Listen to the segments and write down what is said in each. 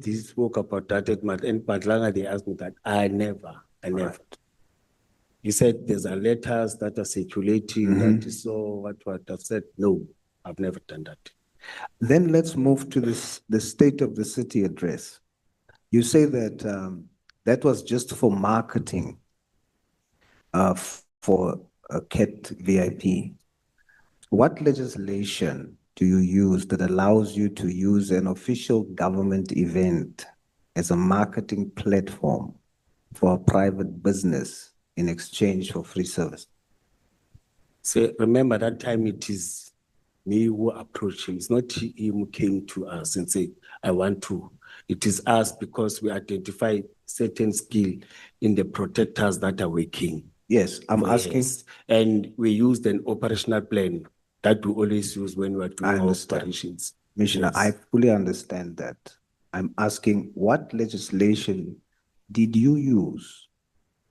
he spoke about that at Matlanga, they asked me that. I never. He said there's a letters that are circulating that is so what I've said. No, I've never done that. Then let's move to the State of the City address. You say that that was just for marketing for a CAT VIP. What legislation do you use that allows you to use an official government event as a marketing platform for a private business in exchange for free service? So remember that time it is me who approached him. It's not him who came to us and said, I want to. It is us because we identify certain skill in the protectors that are working. Yes, I'm asking. Yes. And we used an operational plan that we always use when we are doing our operations. Commissioner, Yes. I fully understand that. I'm asking, what legislation did you use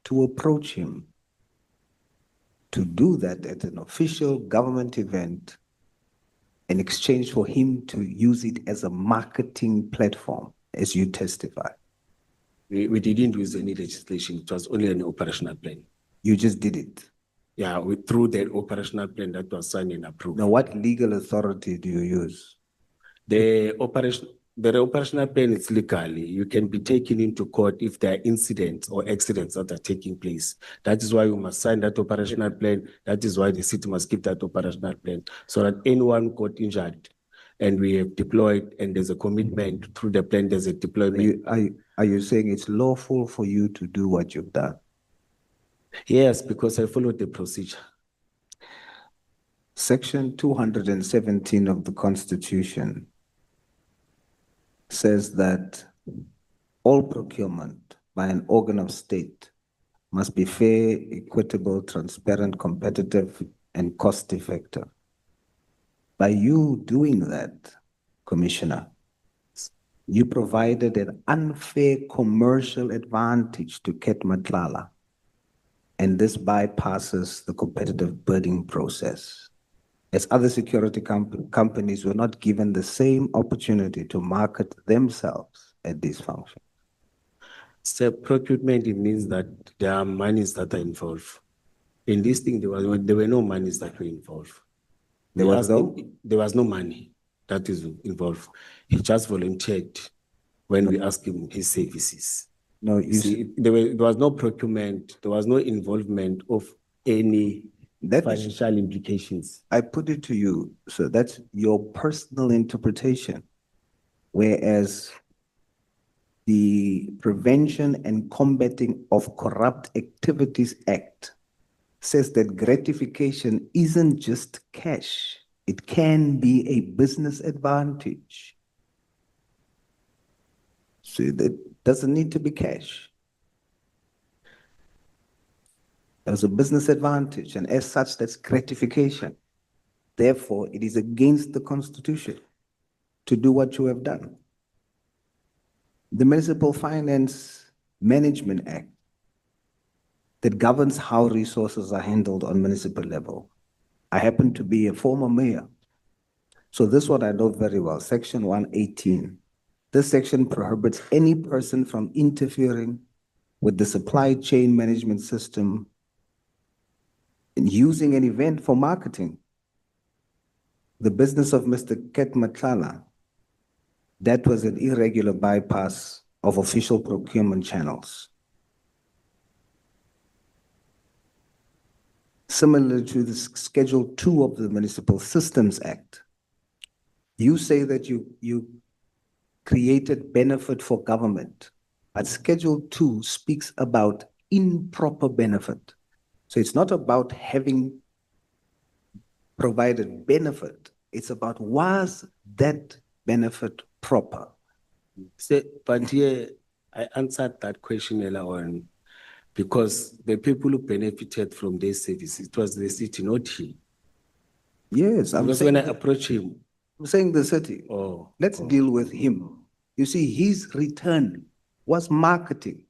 to approach him to do that at an official government event in exchange for him to use it as a marketing platform, as you testify? We didn't use any legislation. It was only an operational plan. You just did it? Yeah, through the operational plan that was signed and approved. Now, what legal authority do you use? The operational plan is legally. You can be taken into court if there are incidents or accidents that are taking place. That is why we must sign that operational plan. That is why the city must keep that operational plan so that anyone got injured and we have deployed and there's a commitment through the plan, there's a deployment. Are you saying it's lawful for you to do what you've done? Yes, because I followed the procedure. Section 217 of the Constitution says that all procurement by an organ of state must be fair, equitable, transparent, competitive, and cost-effective. By you doing that, Commissioner, you provided an unfair commercial advantage to Ket Matlala, and this bypasses the competitive bidding process, as other security companies were not given the same opportunity to market themselves at these functions. So procurement, it means that there are monies that are involved. In this thing, there were no monies that were involved. There was no money that is involved. He just volunteered when we asked him his services. No, you see, there was no procurement, there was no involvement of any financial implications. I put it to you, so that's your personal interpretation, whereas the Prevention and Combating of Corrupt Activities Act says that gratification isn't just cash. It can be a business advantage. So that doesn't need to be cash. There's a business advantage, and as such, that's gratification. Therefore, it is against the Constitution to do what you have done. The Municipal Finance Management Act that governs how resources are handled on municipal level. I happen to be a former mayor, so this one I know very well, Section 118. This section prohibits any person from interfering with the supply chain management system and using an event for marketing. The business of Mr. Ket Matlala, that was an irregular bypass of official procurement channels. Similar to the Schedule 2 of the Municipal Systems Act, you say that you created benefit for government, but Schedule 2 speaks about improper benefit. So it's not about having provided benefit, it's about was that benefit proper? So, but here, I answered that question earlier on because the people who benefited from these services, it was the city, not him. Yes, because when I approach him, I'm saying the city. Let's deal with him. You see, his return was marketing.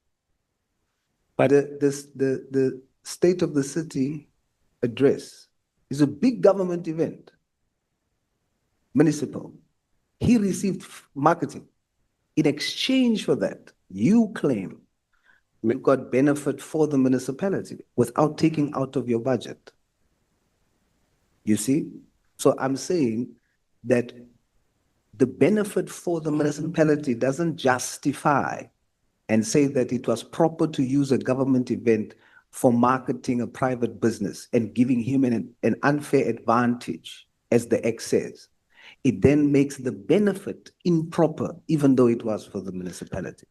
But the State of the City address is a big government event, municipal. He received marketing. In exchange for that, you claim you got benefit for the municipality without taking out of your budget. You see? So I'm saying that the benefit for the municipality doesn't justify and say that it was proper to use a government event for marketing a private business and giving him an unfair advantage, as the Act says. It then makes the benefit improper, even though it was for the municipality.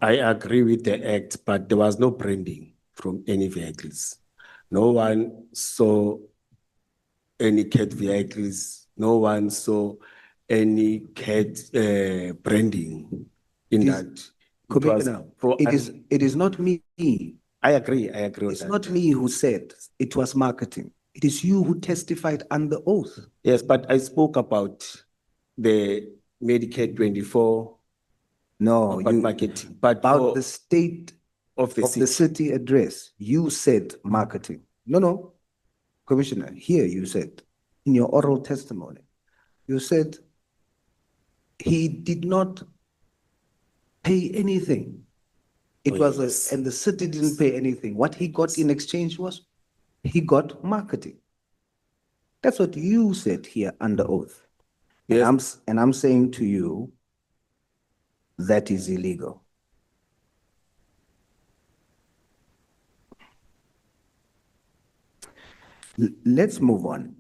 I agree with the act, but there was no branding from any vehicles. No one saw any cat vehicles. No one saw any cat branding in that. Commissioner, it is not me. I agree with It's that. not me who said it was marketing. It is you who testified under oath. Yes, but I spoke about the Medicaid 24. No, about you, marketing, but about the state of the of the city address, you said marketing. No, Commissioner, here you said, in your oral testimony, you said he did not pay anything. It was yes. and the city didn't pay anything. What he got in exchange was, he got marketing. That's what you said here under oath. Yes. And I'm saying to you, that is illegal. Let's move on.